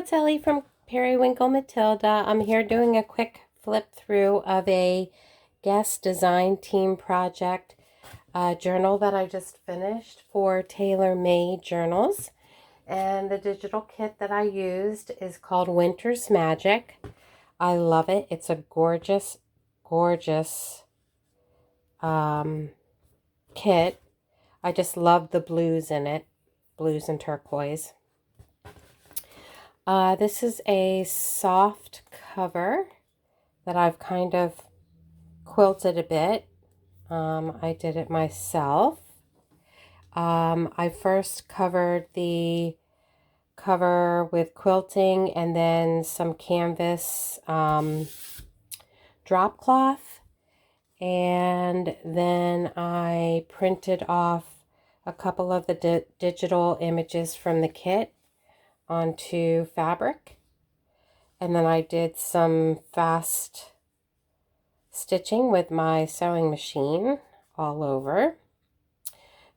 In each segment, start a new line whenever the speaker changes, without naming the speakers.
it's Ellie from Periwinkle Matilda. I'm here doing a quick flip through of a guest design team project journal that I just finished for tailor-made journals. And the digital kit that I used is called Winter's Magic. I love it. It's a gorgeous, gorgeous kit. I just love the blues in it, blues and turquoise. This is a soft cover that I've kind of quilted a bit. I did it myself. I first covered the cover with quilting and then some canvas drop cloth, and then I printed off a couple of the digital images from the kit onto fabric, and then I did some fast stitching with my sewing machine all over.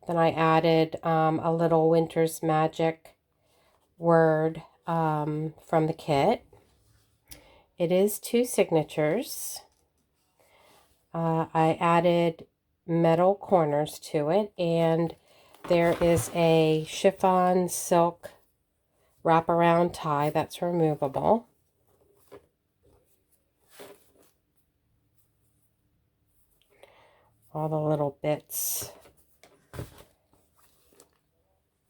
Then I added a little Winter's Magic word from the kit. It is 2 signatures. I added metal corners to it, and there is a chiffon silk wraparound tie that's removable. All the little bits.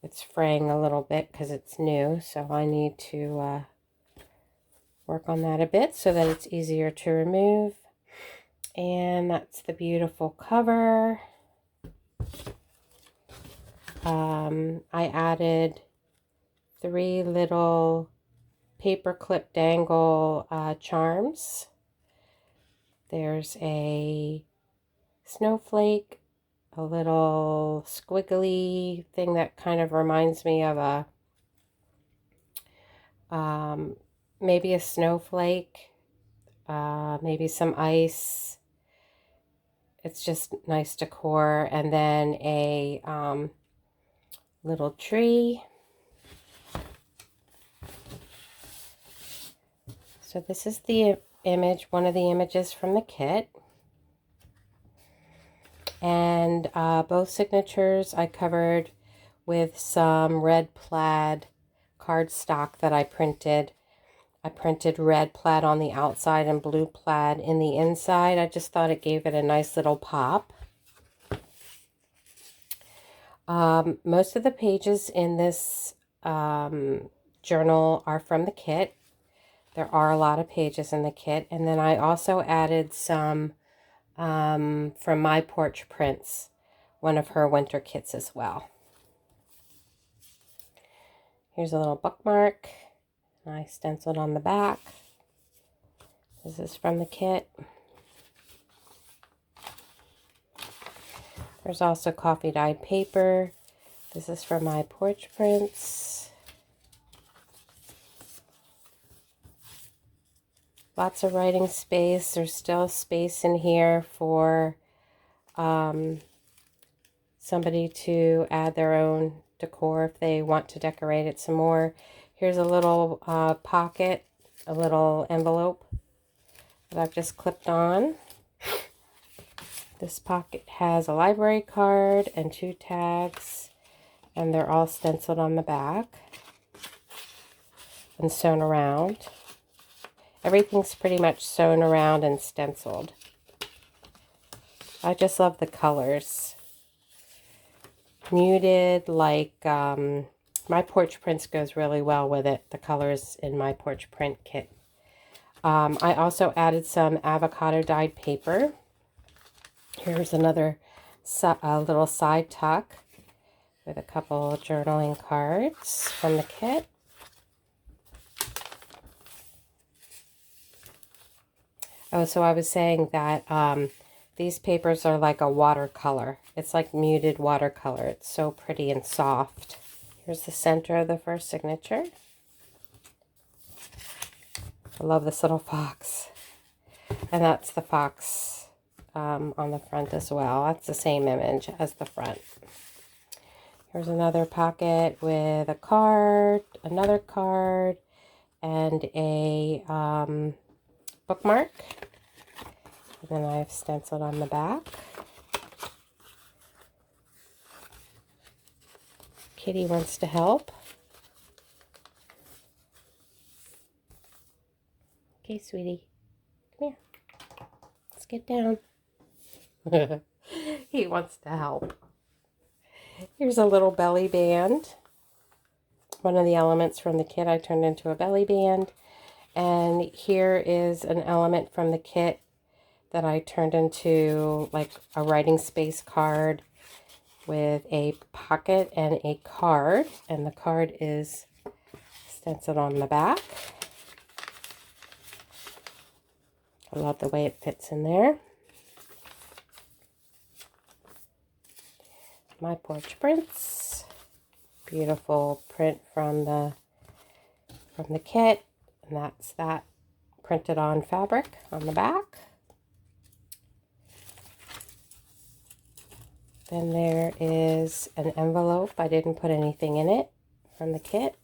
It's fraying a little bit because it's new, so I need to work on that a bit so that it's easier to remove. And that's the beautiful cover. I added 3 little paper clip dangle charms. There's a snowflake, a little squiggly thing that kind of reminds me of a maybe a snowflake, maybe some ice. It's just nice decor. And then a little tree. So this is the image, one of the images from the kit. And both signatures I covered with some red plaid cardstock that I printed. I printed red plaid on the outside and blue plaid in the inside. I just thought it gave it a nice little pop. Most of the pages in this journal are from the kit. There are a lot of pages in the kit. And then I also added some from My Porch Prints, one of her winter kits as well. Here's a little bookmark. I stenciled on the back. This is from the kit. There's also coffee dyed paper. This is from My Porch Prints. Lots of writing space. There's still space in here for somebody to add their own decor if they want to decorate it some more. Here's a little pocket, a little envelope that I've just clipped on. This pocket has a library card and 2 tags, and they're all stenciled on the back and sewn around. Everything's pretty much sewn around and stenciled. I just love the colors. Muted, like My Porch Prints goes really well with it, the colors in My Porch Print kit. I also added some avocado dyed paper. Here's another little side tuck with a couple journaling cards from the kit. Oh, so I was saying that these papers are like a watercolor. It's like muted watercolor. It's so pretty and soft. Here's the center of the first signature. I love this little fox. And that's the fox on the front as well. That's the same image as the front. Here's another pocket with a card, another card, and a bookmark. And then I've stenciled on the back. Kitty wants to help. Okay, sweetie. Come here. Let's get down. He wants to help. Here's a little belly band. One of the elements from the kit I turned into a belly band. And here is an element from the kit that I turned into like a writing space card with a pocket and a card. And the card is stenciled on the back. I love the way it fits in there. My Porch Prints. Beautiful print from the kit. And that's that printed on fabric on the back. Then there is an envelope. I didn't put anything in it from the kit.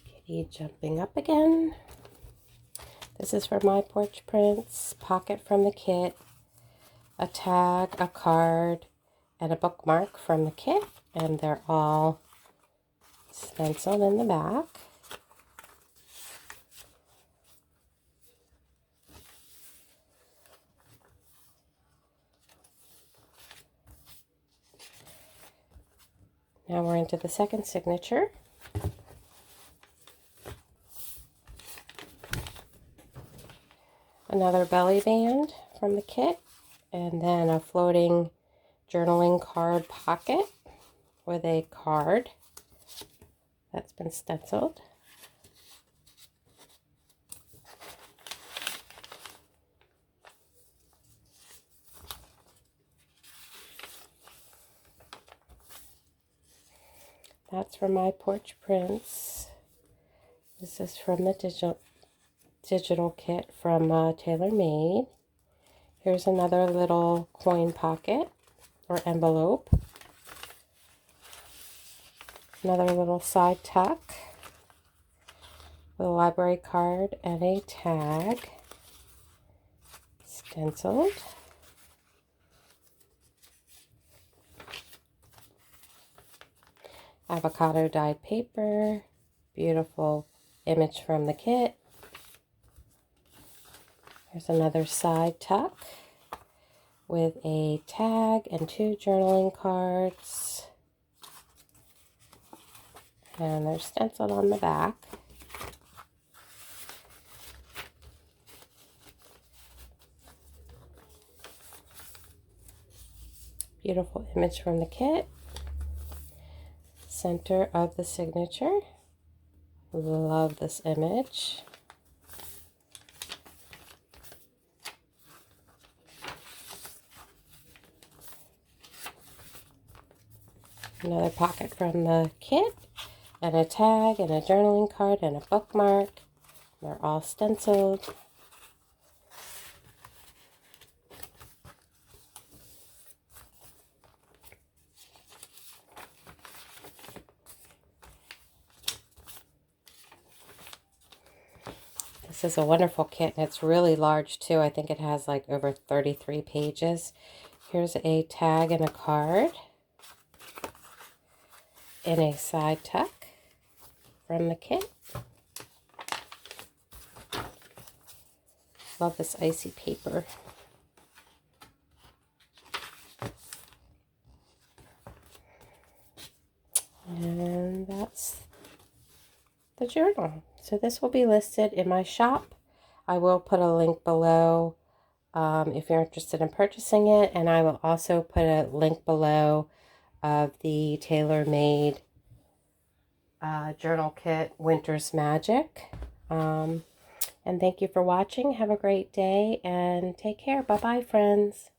Kitty jumping up again. This is for My Porch Prints. Pocket from the kit. A tag, a card, and a bookmark from the kit. And they're all stenciled in the back. Now we're into the second signature. Another belly band from the kit, and then a floating journaling card pocket with a card that's been stenciled. That's from My Porch Prints. This is from the digital kit from Tailor Made. Here's another little coin pocket or envelope. Another little side tuck with a library card and a tag stenciled. Avocado dyed paper. Beautiful image from the kit. Here's another side tuck with a tag and 2 journaling cards. And they're stenciled on the back. Beautiful image from the kit. Center of the signature. Love this image. Another pocket from the kit, and a tag, and a journaling card, and a bookmark. They're all stenciled. This is a wonderful kit, and it's really large too. I think it has like over 33 pages. Here's a tag and a card. In a side tuck from the kit. Love this icy paper. And that's the journal. So this will be listed in my shop. I will put a link below if you're interested in purchasing it, and I will also put a link below of the Tailor Made journal kit, Winter's Magic. And thank you for watching. Have a great day and take care. Bye-bye, friends.